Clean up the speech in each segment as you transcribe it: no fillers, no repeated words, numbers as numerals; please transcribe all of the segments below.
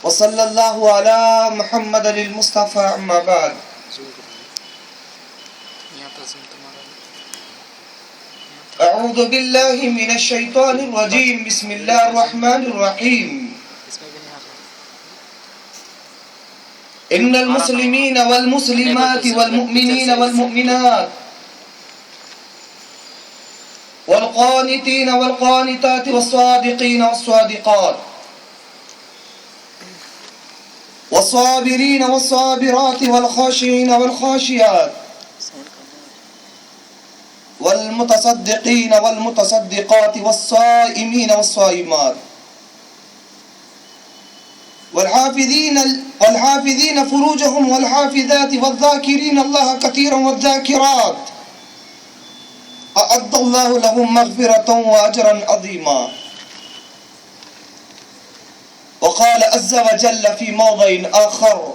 وصلی اللہ علی محمد المصطفى اما بعد اعوذ باللہ من الشیطان الرجیم بسم اللہ الرحمن الرحیم ان المسلمین والمسلمات والمؤمنین والمؤمنات والقانتين والقانتات والصادقين والصادقات والصابرين والصابرات والخاشعين والخاشعات والمتصدقين والمتصدقات والصائمين والصائمات والحافظين فروجهم والحافظات والذاكرين الله كثيرا والذاكرات اعد الله لهم مغفرة واجرا عظيما. وقال عز وجل في موضع آخر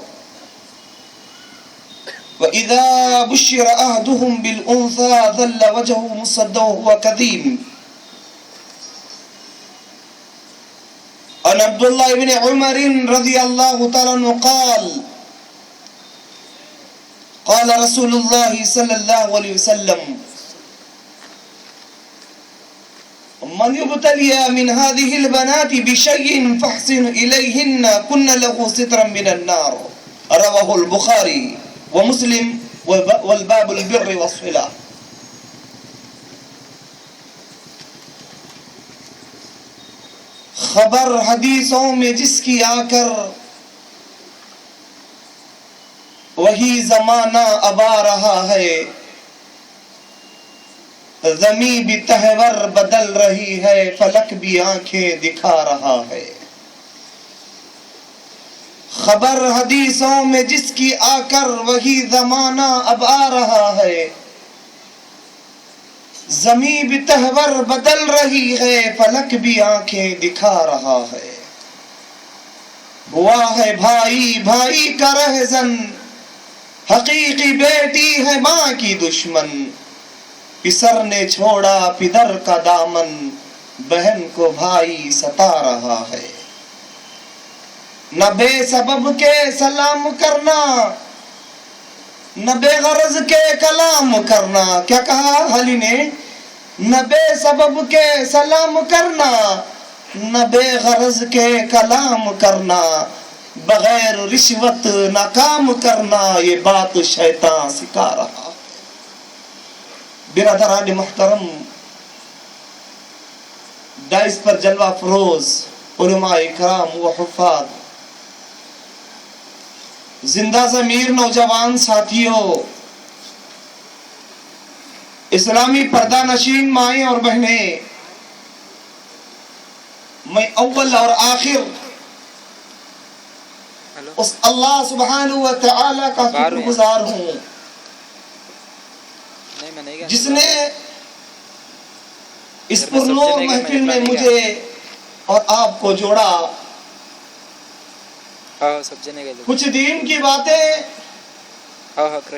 وإذا بشر أحدهم بالأنثى ظل وجهه مسودا وهو كظيم. عن عبد الله بن عمر رضي الله تعالى عنه قال قال رسول الله صلى الله عليه وسلم من يبتلي من هذه البنات بشيء فاحسن إليهن كن له سترا من النار. رواه البخاري ومسلم والباب البر والصلة. خبر حدیثوں میں جس کی آ کر وہی زمانہ اب آ رہا ہے، زمیں بھی تہور بدل رہی ہے، فلک بھی آنکھیں دکھا رہا ہے. خبر حدیثوں میں جس کی آ کر وہی زمانہ اب آ رہا ہے، زمیں بھی تہور بدل رہی ہے، فلک بھی آنکھیں دکھا رہا ہے. ہوا ہے بھائی بھائی کا رہزن، حقیقی بیٹی ہے ماں کی دشمن. پسر نے چھوڑا پدر کا دامن، بہن کو بھائی ستا رہا ہے. نہ بے سبب کے سلام کرنا، نہ بے غرض کے کلام کرنا. کیا کہا علی نے؟ نہ بے سبب کے سلام کرنا، نہ بے غرض کے کلام کرنا، بغیر رشوت نہ کام کرنا. یہ بات شیطان سکھا رہا. برادران محترم، دائس پر جلوہ فروز علماء اکرام و حفاظ، زندہ ضمیر نوجوان ساتھیوں، اسلامی پردہ نشین مائیں اور بہنیں، میں اول اور آخر اس اللہ سبحانہ و تعالی کا شکر گزار ہوں جس نے اس پرنور محفل میں مجھے اور آپ کو جوڑا. کچھ دین کی باتیں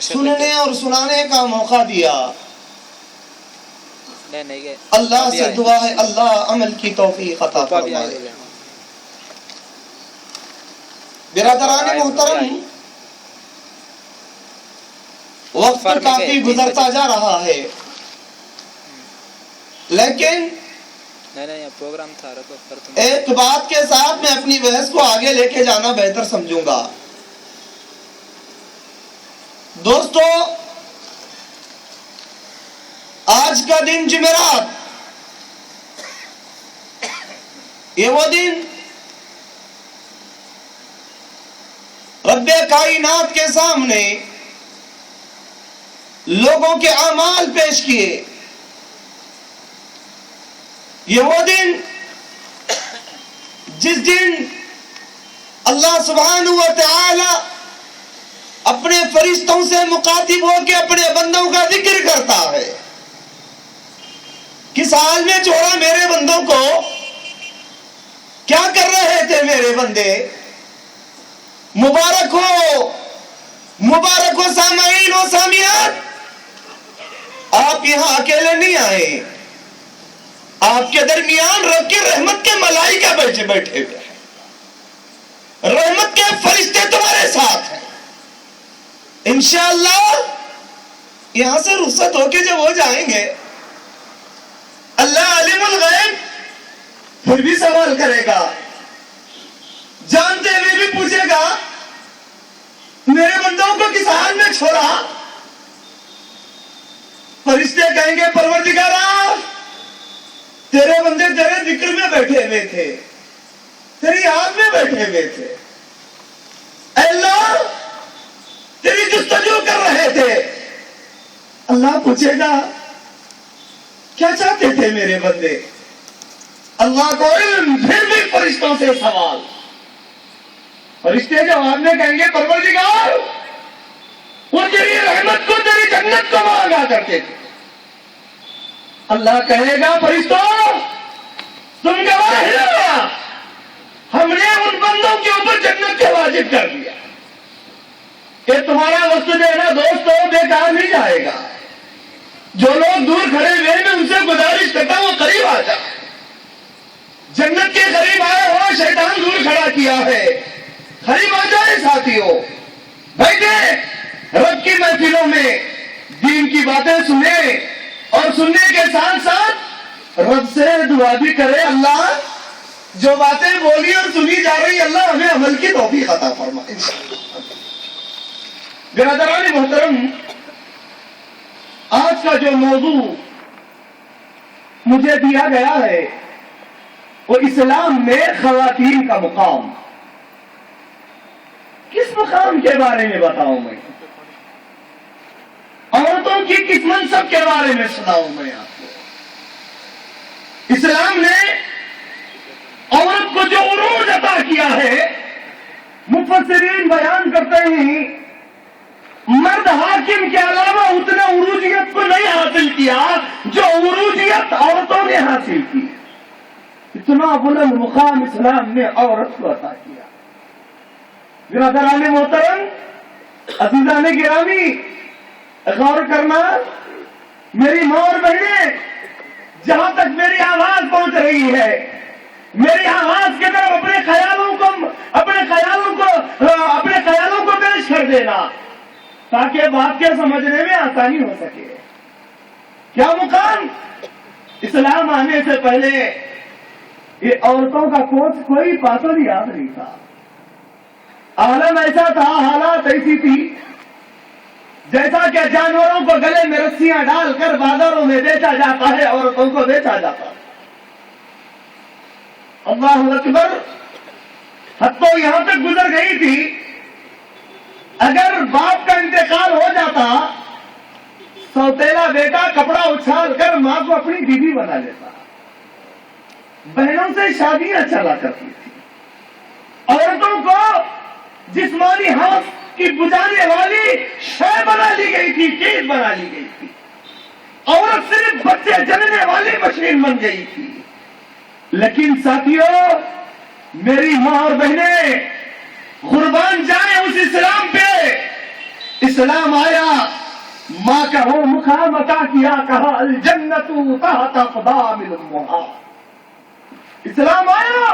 سننے اور سنانے کا موقع دیا. اللہ سے دعا ہے اللہ عمل کی توفیق عطا فرمائے. برادران محترم، وقت کافی گزرتا جا رہا ہے، لیکن ایک بات کے ساتھ میں اپنی بحث کو آگے لے کے جانا بہتر سمجھوں گا. دوستو، آج کا دن جمعرات، یہ وہ دن رب کائنات کے سامنے لوگوں کے اعمال پیش کیے. یہ وہ دن جس دن اللہ سبحانہ و تعالی اپنے فرشتوں سے مخاطب ہو کے اپنے بندوں کا ذکر کرتا ہے. کس حال میں چھوڑا میرے بندوں کو؟ کیا کر رہے تھے میرے بندے؟ مبارک ہو سامعین و سامعات، آپ یہاں اکیلے نہیں آئے، آپ کے درمیان رب کی رحمت کے ملائکہ بیٹھے ہوئے ہیں. رحمت کے فرشتے تمہارے ساتھ ہیں. انشاءاللہ یہاں سے رخصت ہو کے جب وہ جائیں گے اللہ عالم الغیب پھر بھی سوال کرے گا, جانتے ہوئے بھی پوچھے گا میرے بندوں کو کس حال میں چھوڑا. فرشتے کہیں گے پروردگارا تیرے بندے تیرے ذکر میں بیٹھے ہوئے تھے, تیری یاد میں بیٹھے ہوئے تھے, اے اللہ تیری جستجو کر رہے تھے. اللہ پوچھے گا کیا چاہتے تھے میرے بندے. اللہ کو علم, پھر بھی فرشتوں سے سوال. فرشتے جواب میں کہیں گے پروردگار وہ تیری رحمت کو تیری جنت کو مانگا کرتے تھے. اللہ کہے گا فرشتوں تم گواہ ہو, ہم نے ان بندوں کے اوپر جنت کے واجب کر دیا کہ تمہارا وقت دینا دوستوں بیکار نہیں جائے گا. جو لوگ دور کھڑے ہوئے میں ان سے گزارش کرتا ہوں وہ قریب آ جائے. جنت کے قریب آئے ہو, شیطان دور کھڑا کیا ہے, قریب آ جائے ساتھیوں, بیٹھے رب کی محفلوں میں دین کی باتیں سنیں اور سننے کے ساتھ ساتھ رب سے دعا بھی کرے اللہ جو باتیں بولی اور سنی جا رہی اللہ ہمیں عمل کی توفیق عطا فرمائے. برادران محترم, آج کا جو موضوع مجھے دیا گیا ہے وہ اسلام میں خواتین کا مقام. کس مقام کے بارے میں بتاؤں میں, عورتوں کی کس منصب کے بارے میں سناؤں میں آپ کو. اسلام نے عورت کو جو عروج عطا کیا ہے مفسرین بیان کرتے ہیں مرد حاکم کے علاوہ اتنا عروجیت کو نہیں حاصل کیا جو عروجیت عورتوں نے حاصل کی. اتنا بلند مقام اسلام نے عورت کو عطا کیا. برادران محترم, عزیزان گرامی, غور کرنا, میری ماں اور بہنیں, جہاں تک میری آواز پہنچ رہی ہے میری آواز کی طرف اپنے خیالوں کو پیش کر دینا تاکہ بات کے سمجھنے میں آسانی ہو سکے. کیا مقام اسلام آنے سے پہلے یہ عورتوں کا کوئی پاتر یاد نہیں تھا. عالم ایسا تھا, حالات ایسی تھی جیسا کہ جانوروں کو گلے میں رسیاں ڈال کر بازاروں میں بیچا جاتا ہے عورتوں کو بیچا جاتا ہے. اللہ اکبر, حد تو یہاں تک گزر گئی تھی اگر باپ کا انتقال ہو جاتا سوتیلا بیٹا کپڑا اچھال کر ماں کو اپنی بیوی بنا لیتا. بہنوں سے شادیاں چلا کرتی تھی. عورتوں کو جسمانی حوث کی بجانے والی شے بنا لی گئی تھی, چیز بنا لی گئی تھی. عورت صرف بچے جننے والی مشین بن گئی تھی. لیکن ساتھیوں, میری ماں اور بہنیں قربان جائیں اس اسلام پہ. اسلام آیا, ماں کا وہ مقام عطا کیا, کہا الجنت تحت اقدام الامہات. اسلام آیا,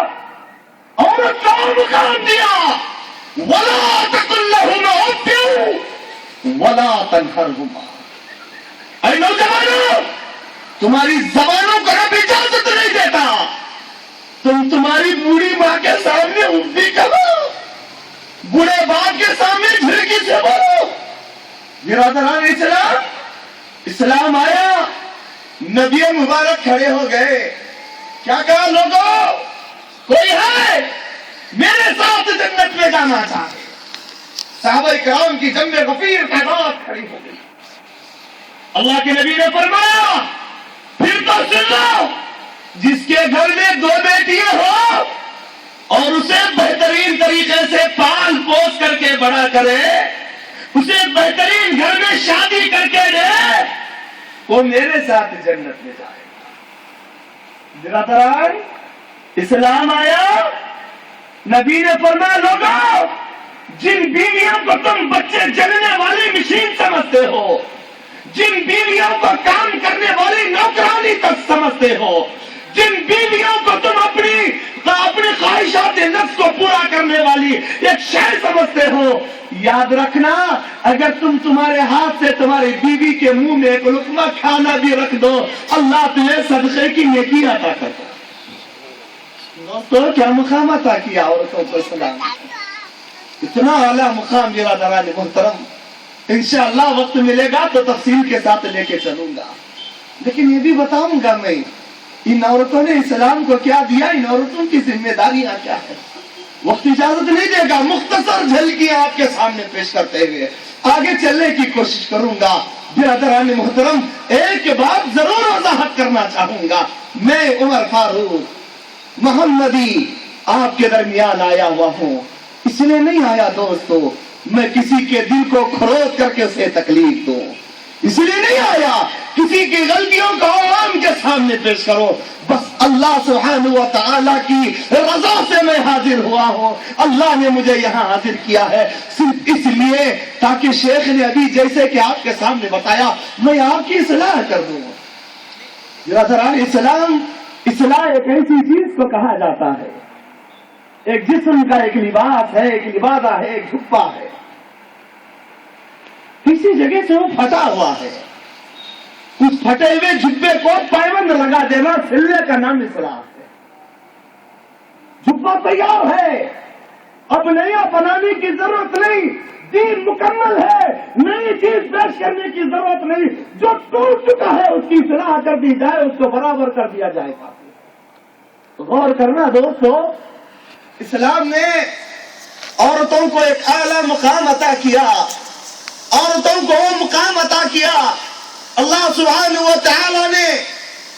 عورت کو مقام دیا, وَلَا تَقُلْ لَهُمَا أُفٍّ وَلَا تَنْهَرْهُمَا. اے نوجوانوں, تمہاری زبانوں کو رب اجازت نہیں دیتا تم تمہاری بوڑھی ماں کے سامنے اف بھی کہو, بوڑھے باپ کے سامنے جھڑکی سے بولو. برادران اسلام, اسلام آیا, نبی مبارک کھڑے ہو گئے. کیا کہا لوگوں, کوئی ہے میرے ساتھ جنت میں جانا چاہے. صحابہ کرام کی جنب غفیر تعداد کھڑی ہو گئی. اللہ کے نبی نے فرمایا پھر تو سن لو, جس کے گھر میں 2 بیٹیاں ہو اور اسے بہترین طریقے سے پال پوس کر کے بڑا کرے, اسے بہترین گھر میں شادی کر کے دے, وہ میرے ساتھ جنت میں جائے. برادران, اسلام آیا, نبی نے فرمایا لوگوں, جن بیویوں کو تم بچے جننے والی مشین سمجھتے ہو, جن بیویوں کو کام کرنے والی نوکرانی تک سمجھتے ہو, جن بیویوں کو تم اپنی تو اپنے خواہشات نفس کو پورا کرنے والی ایک شے سمجھتے ہو. یاد رکھنا اگر تمہارے ہاتھ سے تمہاری بیوی کے منہ میں ایک لقمہ کھانا بھی رکھ دو اللہ تمہیں صدقے کی نیکی عطا کرتا. تو کیا مقام عطا کیا عورتوں کو اسلام, اتنا اعلیٰ مقام برادران محترم. انشاءاللہ وقت ملے گا تو تفصیل کے ساتھ لے کے چلوں گا, لیکن یہ بھی بتاؤں گا میں ان عورتوں نے اسلام کو کیا دیا, ان عورتوں کی ذمہ داریاں کیا ہے. وقت اجازت نہیں دے گا, مختصر جھلکیاں آپ کے سامنے پیش کرتے ہوئے آگے چلنے کی کوشش کروں گا. برادران محترم ایک بات ضرور وضاحت کرنا چاہوں گا, میں عمر فاروق محمدی آپ کے درمیان آیا ہوا ہوں. اس لیے نہیں آیا دوستو میں کسی کے دل کو کھروچ کر کے اسے تکلیف دوں, اس لیے نہیں آیا کسی کی غلطیوں کو عوام کے سامنے پیش کرو. بس اللہ سبحانہ و تعالیٰ کی رضا سے میں حاضر ہوا ہوں. اللہ نے مجھے یہاں حاضر کیا ہے صرف اس لیے تاکہ شیخ نے ابھی جیسے کہ آپ کے سامنے بتایا میں آپ کی اصلاح کر دوں. برادران اسلام, اصلاح ایک ایسی چیز کو کہا جاتا ہے, ایک جسم کا ایک لباس ہے, ایک لبادہ ہے, ایک جھپا ہے, کسی جگہ سے وہ پھٹا ہوا ہے. اس پھٹے ہوئے جھبے کو پائبند لگا دینا سلنے کا نام اصلاح ہے. جھبا تیار ہے, اب نیا بنانے کی ضرورت نہیں, دین مکمل ہے, نئی چیز پیش کرنے کی ضرورت نہیں. جو ٹوٹ چکا ہے اس کی اصلاح کر دی جائے, اس کو برابر کر دیا جائے گا. غور کرنا دوستو, اسلام نے عورتوں کو ایک اعلیٰ مقام عطا کیا, عورتوں کو وہ مقام عطا کیا. اللہ سبحانہ و تعالی نے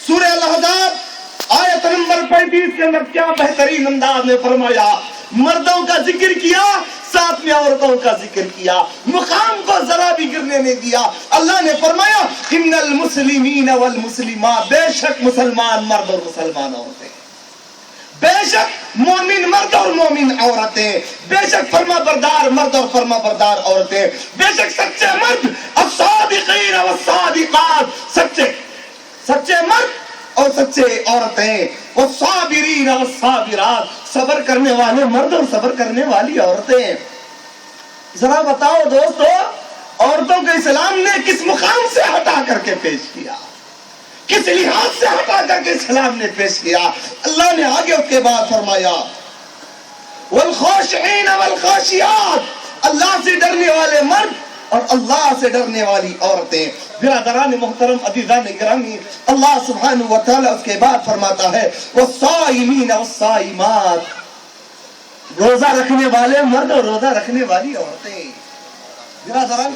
سورہ الاحزاب آیت نمبر 35 کے اندر کیا بہترین انداز میں فرمایا, مردوں کا ذکر کیا ساتھ میں عورتوں کا ذکر کیا, مقام کو ذرا بھی گرنے نہیں دیا. اللہ نے فرمایا ان المسلمین والمسلمات, بے شک مسلمان مرد اور مسلمان عورتیں, بے شک مومن مرد اور مومن عورتیں, بے شک فرما بردار مرد اور فرما بردار عورتیں, بے شک سچے مرد الصادقین والصادقات, سچے مرد اور سچے عورتیں, والصابرین والصابرات, صبر کرنے والے مرد اور صبر کرنے والی عورتیں. ذرا بتاؤ دوستو عورتوں کو اسلام نے کس مقام سے ہٹا کر کے پیش کیا, کس لحاظ سے ہٹا کر کے اسلام نے پیش کیا. اللہ نے آگے اس کے بعد فرمایا والخاشعین والخاشعات, اللہ سے ڈرنے والے مرد اور اللہ سے ڈرنے والی عورتیں. برادران محترم عزیزان گرامی, اللہ سبحانہ و تعالی اس کے بعد فرماتا ہے والصائمین والصائمات, روزہ رکھنے والے مرد اور روزہ رکھنے والی عورتیں. برادران